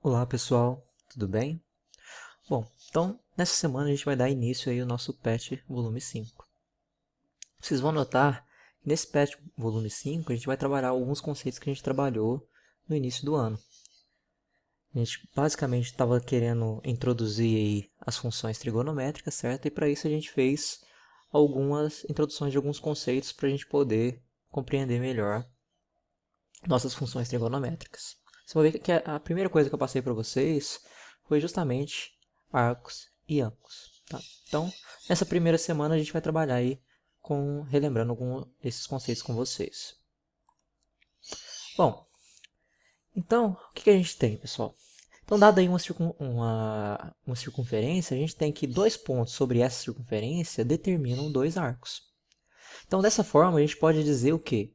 Olá pessoal, tudo bem? Bom, então nessa semana a gente vai dar início aí ao nosso PET volume 5. Vocês vão notar que nesse PET volume 5 a gente vai trabalhar alguns conceitos que a gente trabalhou no início do ano. A gente basicamente estava querendo introduzir aí as funções trigonométricas, certo? E para isso a gente fez algumas introduções de alguns conceitos para a gente poder compreender melhor nossas funções trigonométricas. Você vai ver que a primeira coisa que eu passei para vocês foi justamente arcos e ângulos. Tá? Então, nessa primeira semana a gente vai trabalhar aí relembrando alguns desses conceitos com vocês. Bom, então, o que a gente tem, pessoal? Então, dada aí uma circunferência, a gente tem que dois pontos sobre essa circunferência determinam dois arcos. Então, dessa forma, a gente pode dizer o quê?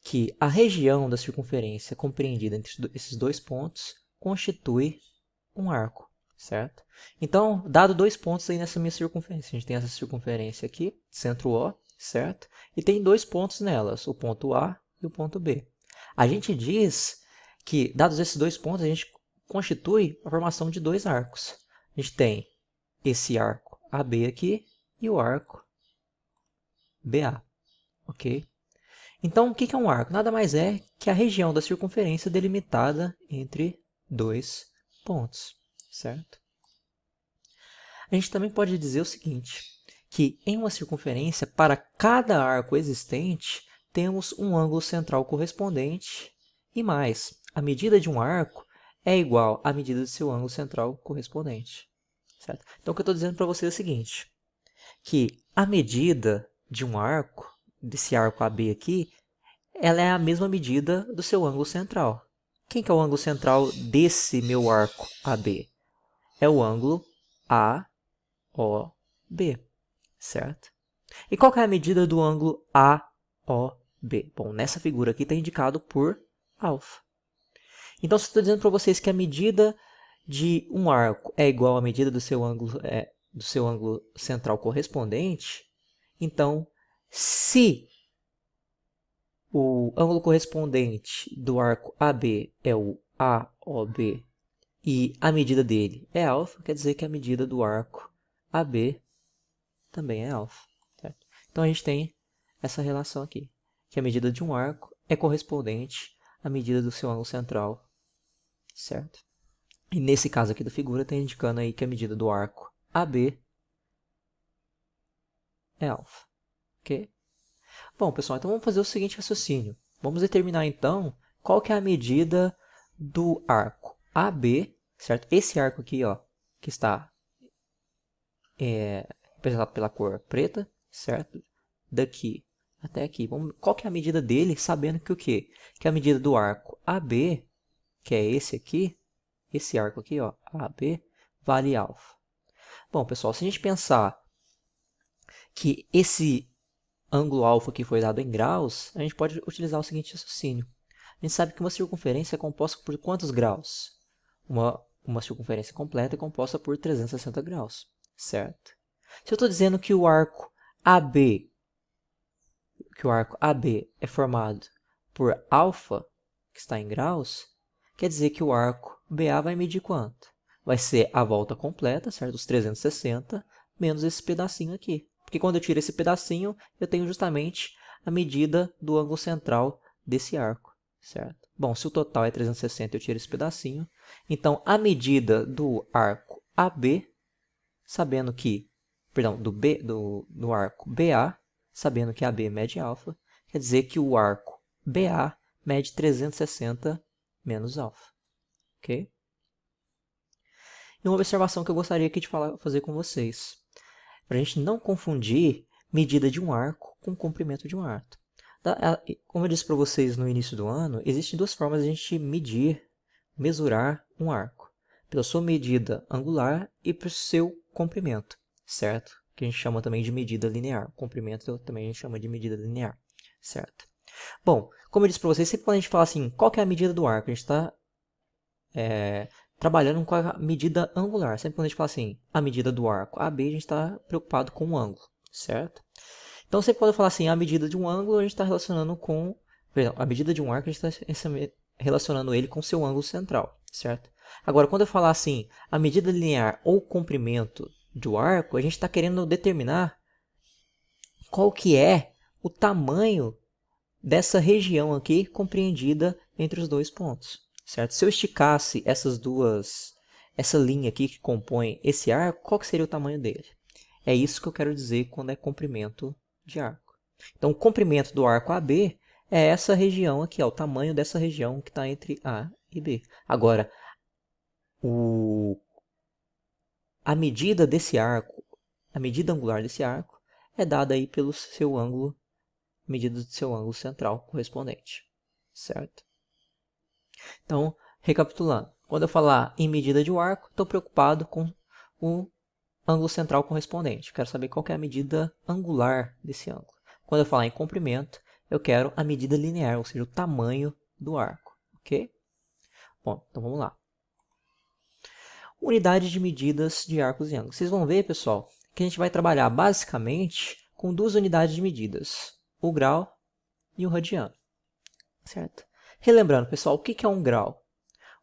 Que a região da circunferência compreendida entre esses dois pontos constitui um arco, certo? Então, dado dois pontos aí nessa minha circunferência, a gente tem essa circunferência aqui, centro O, certo? E tem dois pontos nelas, o ponto A e o ponto B. A gente diz que, dados esses dois pontos, a gente constitui a formação de dois arcos. A gente tem esse arco AB aqui e o arco BA, ok? Então, o que é um arco? Nada mais é que a região da circunferência delimitada entre dois pontos, certo? A gente também pode dizer o seguinte, que em uma circunferência, para cada arco existente, temos um ângulo central correspondente e mais, a medida de um arco é igual à medida do seu ângulo central correspondente, certo? Então, o que eu estou dizendo para você é o seguinte, que a medida de um arco, desse arco AB aqui, ela é a mesma medida do seu ângulo central. Quem que é o ângulo central desse meu arco AB? É o ângulo AOB, certo? E qual que é a medida do ângulo AOB? Bom, nessa figura aqui está indicado por alfa. Então, se eu estou dizendo para vocês que a medida de um arco é igual à medida do seu ângulo central correspondente, então, se o ângulo correspondente do arco AB é o AOB e a medida dele é alfa, quer dizer que a medida do arco AB também é alfa. Certo? Então a gente tem essa relação aqui, que a medida de um arco é correspondente à medida do seu ângulo central, certo? E nesse caso aqui da figura está indicando aí que a medida do arco AB é alfa, ok? Bom, pessoal, então vamos fazer o seguinte raciocínio. Vamos determinar, então, qual que é a medida do arco AB, certo? Esse arco aqui, ó, que está representado pela cor preta, certo? Daqui até aqui. Qual que é a medida dele, sabendo que o quê? Que a medida do arco AB, que é esse aqui, esse arco aqui, ó, AB, vale alfa. Bom, pessoal, se a gente pensar que esse ângulo alfa que foi dado em graus, a gente pode utilizar o seguinte raciocínio. A gente sabe que uma circunferência é composta por quantos graus? Uma circunferência completa é composta por 360 graus, certo? Se eu estou dizendo que o arco AB é formado por alfa, que está em graus, quer dizer que o arco BA vai medir quanto? Vai ser a volta completa, certo? Os 360, menos esse pedacinho aqui. Porque quando eu tiro esse pedacinho, eu tenho justamente a medida do ângulo central desse arco, certo? Bom, se o total é 360 e eu tiro esse pedacinho, então a medida do arco AB, sabendo que, perdão, do arco BA, sabendo que AB mede alfa, quer dizer que o arco BA mede 360 menos alfa, ok? E uma observação que eu gostaria aqui de fazer com vocês, para a gente não confundir medida de um arco com comprimento de um arco. Como eu disse para vocês no início do ano, existem duas formas de a gente mesurar um arco. Pela sua medida angular e pelo seu comprimento, certo? Que a gente chama também de medida linear. Comprimento também a gente chama de medida linear, certo? Bom, como eu disse para vocês, sempre quando a gente fala assim, qual que é a medida do arco? A gente está trabalhando com a medida angular. Sempre quando a gente fala assim, a medida do arco AB, a gente está preocupado com o ângulo, certo? Então, sempre quando eu falar assim, a medida de um ângulo, a gente está relacionando com... Perdão, a medida de um arco, a gente está relacionando ele com seu ângulo central, certo? Agora, quando eu falar assim, a medida linear ou comprimento do arco, a gente está querendo determinar qual que é o tamanho dessa região aqui compreendida entre os dois pontos, certo? Se eu esticasse essa linha aqui que compõe esse arco, qual que seria o tamanho dele? É isso que eu quero dizer quando é comprimento de arco. Então, o comprimento do arco AB é essa região aqui, ó, o tamanho dessa região que está entre A e B. Agora, a medida desse arco, a medida angular desse arco, é dada aí pelo seu ângulo, medida do seu ângulo central correspondente, certo? Então, recapitulando, quando eu falar em medida de um arco, estou preocupado com o ângulo central correspondente. Quero saber qual que é a medida angular desse ângulo. Quando eu falar em comprimento, eu quero a medida linear, ou seja, o tamanho do arco, ok? Bom, então vamos lá. Unidade de medidas de arcos e ângulos. Vocês vão ver, pessoal, que a gente vai trabalhar basicamente com duas unidades de medidas, o grau e o radiano, certo? Relembrando, pessoal, o que é um grau?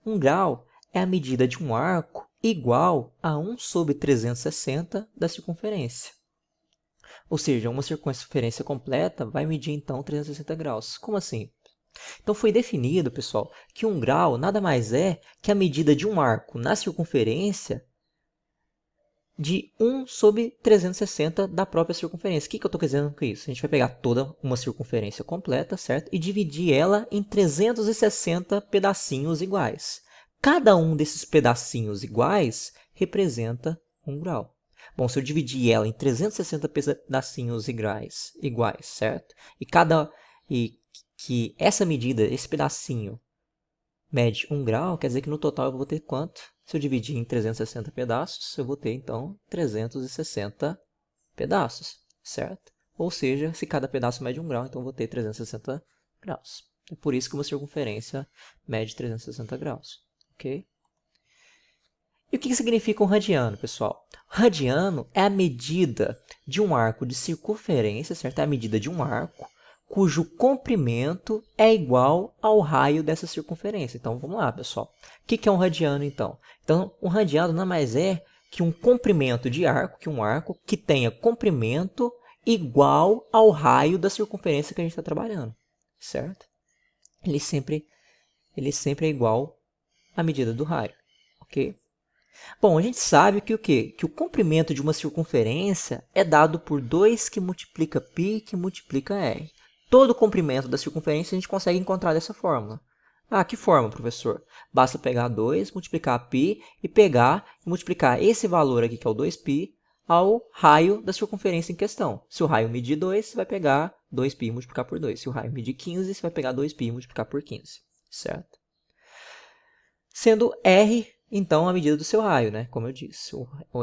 Um grau é a medida de um arco igual a 1 sobre 360 da circunferência. Ou seja, uma circunferência completa vai medir, então, 360 graus. Como assim? Então, foi definido, pessoal, que um grau nada mais é que a medida de um arco na circunferência de 1 sobre 360 da própria circunferência. O que eu estou dizendo com isso? A gente vai pegar toda uma circunferência completa, certo? E dividir ela em 360 pedacinhos iguais. Cada um desses pedacinhos iguais representa um grau. Bom, se eu dividir ela em 360 pedacinhos iguais, certo? E que essa medida, esse pedacinho, mede 1 grau, quer dizer que no total eu vou ter quanto? Se eu dividir em 360 pedaços, eu vou ter, então, 360 pedaços, certo? Ou seja, se cada pedaço mede 1 grau, então eu vou ter 360 graus. É por isso que uma circunferência mede 360 graus, ok? E o que significa um radiano, pessoal? Radiano é a medida de um arco de circunferência, certo? É a medida de um arco cujo comprimento é igual ao raio dessa circunferência. Então, vamos lá, pessoal. O que é um radiano, então? Então, um radiano nada mais é que um comprimento de arco, um arco que tenha comprimento igual ao raio da circunferência que a gente está trabalhando, certo? Ele sempre é igual à medida do raio, ok? Bom, a gente sabe que o quê? Que o comprimento de uma circunferência é dado por 2 que multiplica π que multiplica r. Todo o comprimento da circunferência a gente consegue encontrar dessa fórmula. Ah, que forma, professor? Basta pegar 2, multiplicar π e multiplicar esse valor aqui, que é o 2π, ao raio da circunferência em questão. Se o raio medir 2, você vai pegar 2π e multiplicar por 2. Se o raio medir 15, você vai pegar 2π e multiplicar por 15, certo? Sendo r, então, a medida do seu raio, né? Como eu disse,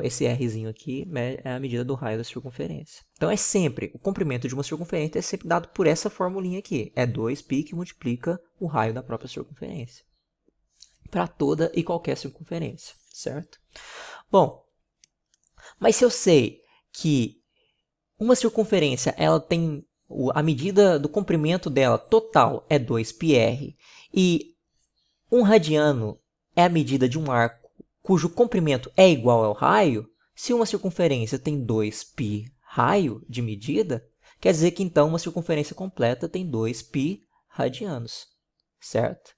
esse rzinho aqui é a medida do raio da circunferência. Então, é sempre, o comprimento de uma circunferência é sempre dado por essa formulinha aqui. É 2π que multiplica o raio da própria circunferência. Para toda e qualquer circunferência, certo? Bom, mas se eu sei que uma circunferência ela tem a medida do comprimento dela total é 2πr e um radiano é a medida de um arco cujo comprimento é igual ao raio, se uma circunferência tem 2π raio de medida, quer dizer que então uma circunferência completa tem 2π radianos, certo?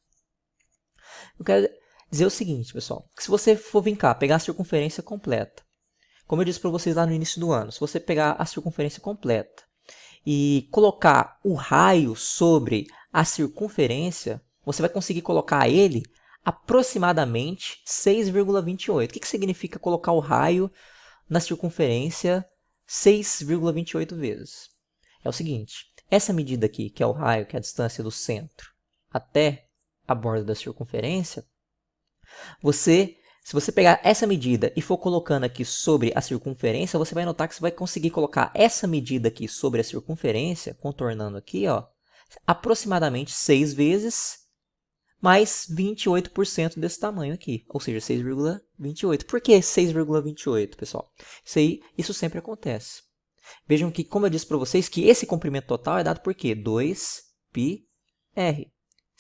Eu quero dizer o seguinte, pessoal, que se você for vir cá, pegar a circunferência completa, como eu disse para vocês lá no início do ano, se você pegar a circunferência completa e colocar o raio sobre a circunferência, você vai conseguir colocar ele aproximadamente 6,28. O que significa colocar o raio na circunferência 6,28 vezes? É o seguinte, essa medida aqui, que é o raio, que é a distância do centro até a borda da circunferência, se você pegar essa medida e for colocando aqui sobre a circunferência, você vai notar que você vai conseguir colocar essa medida aqui sobre a circunferência, contornando aqui, ó, aproximadamente 6 vezes mais 28% desse tamanho aqui, ou seja, 6,28. Por que 6,28, pessoal? Isso sempre acontece. Vejam que, como eu disse para vocês, que esse comprimento total é dado por quê? 2πr.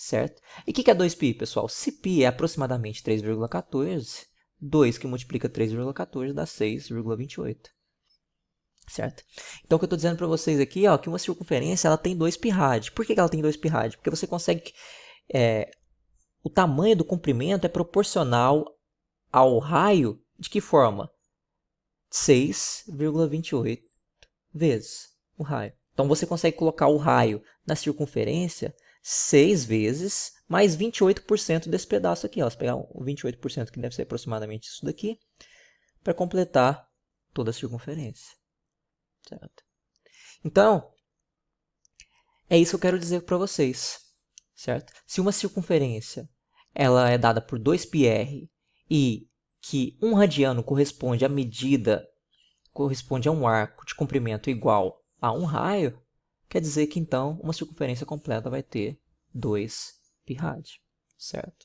certo? E o que é 2π, pessoal? Se π é aproximadamente 3,14, 2 que multiplica 3,14 dá 6,28. Certo? Então, o que eu estou dizendo para vocês aqui, ó, que uma circunferência ela tem 2π rad. Por que ela tem 2π rad? Porque você consegue... o tamanho do comprimento é proporcional ao raio de que forma? 6,28 vezes o raio. Então, você consegue colocar o raio na circunferência 6 vezes mais 28% desse pedaço aqui. Ó. Você pegar o 28%, que deve ser aproximadamente isso daqui, para completar toda a circunferência. Certo? Então, é isso que eu quero dizer para vocês. Certo? Se uma circunferência ela é dada por 2πr e que um radiano corresponde a um arco de comprimento igual a um raio, quer dizer que então uma circunferência completa vai ter 2π rad, certo?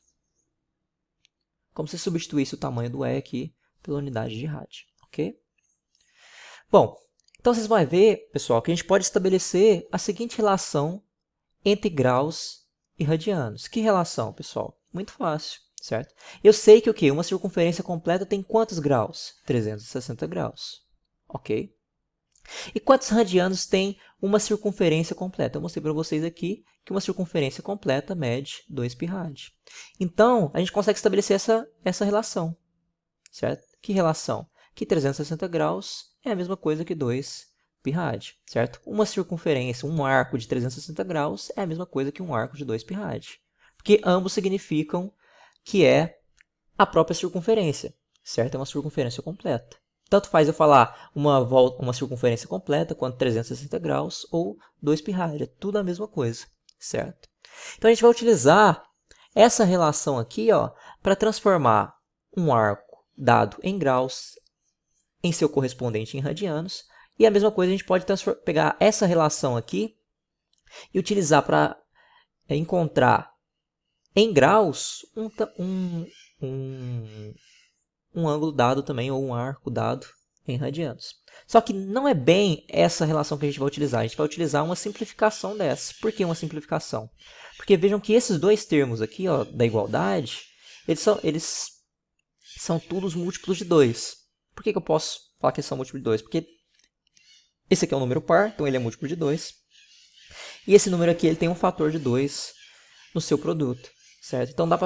Como se substituísse o tamanho do E aqui pela unidade de rad, ok? Bom, então vocês vão ver, pessoal, que a gente pode estabelecer a seguinte relação entre graus e radianos. Que relação, pessoal? Muito fácil, certo? Eu sei que o quê? Uma circunferência completa tem quantos graus? 360 graus, ok? E quantos radianos tem uma circunferência completa? Eu mostrei para vocês aqui que uma circunferência completa mede 2π rad. Então, a gente consegue estabelecer essa relação, certo? Que relação? Que 360 graus é a mesma coisa que 2π rad, certo? Uma circunferência, um arco de 360 graus é a mesma coisa que um arco de 2π rad. Porque ambos significam que é a própria circunferência, certo? É uma circunferência completa. Tanto faz eu falar uma circunferência completa quanto 360 graus ou 2π rad. É tudo a mesma coisa, certo? Então, a gente vai utilizar essa relação aqui para transformar um arco dado em graus em seu correspondente em radianos. E a mesma coisa a gente pode pegar essa relação aqui e utilizar para encontrar em graus um ângulo dado também, ou um arco dado em radianos. Só que não é bem essa relação que a gente vai utilizar. A gente vai utilizar uma simplificação dessa. Por que uma simplificação? Porque vejam que esses dois termos aqui da igualdade, eles são todos múltiplos de 2. Por que eu posso falar que eles são múltiplos de 2? Porque esse aqui é um número par, então ele é múltiplo de 2. E esse número aqui ele tem um fator de 2 no seu produto. Certo? Então dá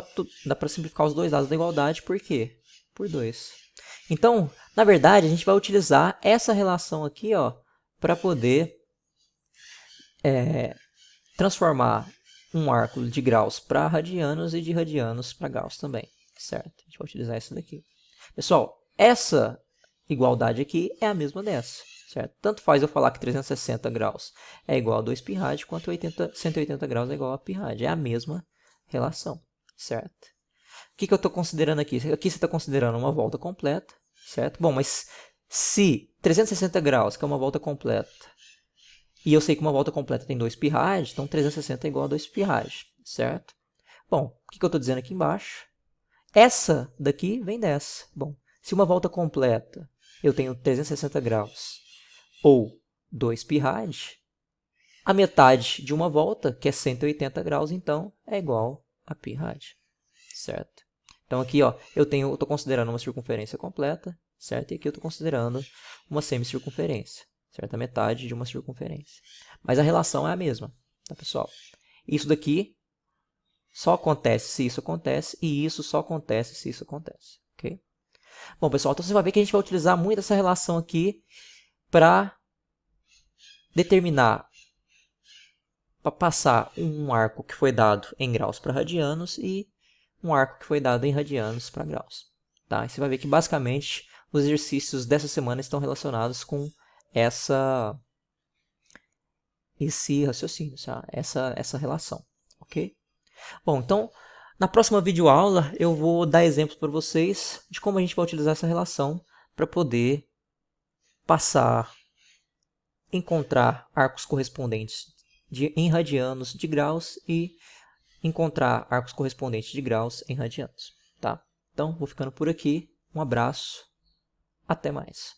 para simplificar os dois lados da igualdade. Por quê? Por 2. Então, na verdade, a gente vai utilizar essa relação aqui para poder transformar um arco de graus para radianos e de radianos para graus também. Certo? A gente vai utilizar essa daqui. Pessoal, essa igualdade aqui é a mesma dessa. Certo? Tanto faz eu falar que 360 graus é igual a 2π rad, quanto 180 graus é igual a π rad. É a mesma relação, certo? O que eu estou considerando aqui? Aqui você está considerando uma volta completa, certo? Bom, mas se 360 graus, que é uma volta completa, e eu sei que uma volta completa tem 2π rad, então 360 é igual a 2π rad, certo? Bom, o que eu estou dizendo aqui embaixo? Essa daqui vem dessa. Bom, se uma volta completa eu tenho 360 graus ou 2π rad, a metade de uma volta, que é 180 graus, então, é igual a π rad, certo? Então, aqui, eu estou considerando uma circunferência completa, certo? E aqui eu estou considerando uma semicircunferência, certo? A metade de uma circunferência. Mas a relação é a mesma, tá, pessoal? Isso daqui só acontece se isso acontece, e isso só acontece se isso acontece, ok? Bom, pessoal, então você vai ver que a gente vai utilizar muito essa relação aqui para determinar, para passar um arco que foi dado em graus para radianos e um arco que foi dado em radianos para graus. Tá? E você vai ver que basicamente os exercícios dessa semana estão relacionados com esse raciocínio, tá? essa relação. Ok? Bom, então na próxima videoaula eu vou dar exemplos para vocês de como a gente vai utilizar essa relação para poder encontrar arcos correspondentes em radianos de graus e encontrar arcos correspondentes de graus em radianos. Tá? Então, vou ficando por aqui. Um abraço. Até mais.